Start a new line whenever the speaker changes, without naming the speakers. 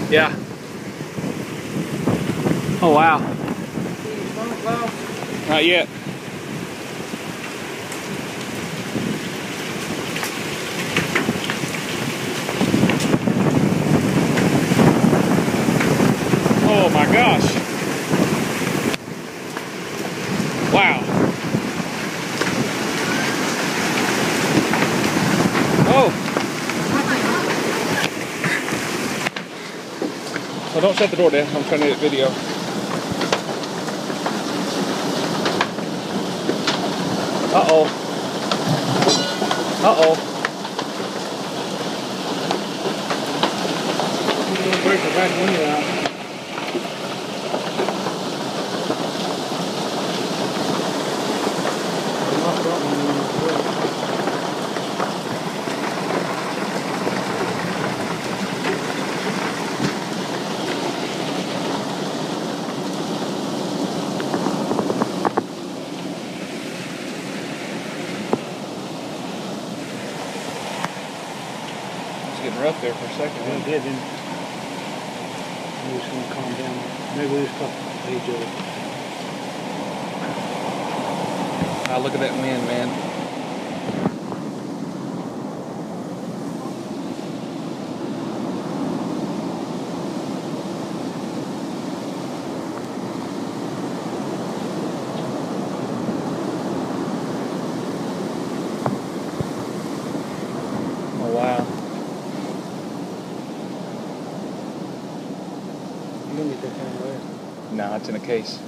Yeah. Oh wow. Not yet. Oh my gosh. Wow. Oh. Well, don't shut the door, Dad. I'm trying to edit video. Uh-oh. Uh-oh.
Break the back window out.
Getting rough there for a second.
Yeah, it did, didn't it? Maybe it's going to calm down. Maybe we'll just age of it.
Ah, look at that wind, man. Oh, wow.
You don't get that kind of rest.
No, it's in a case.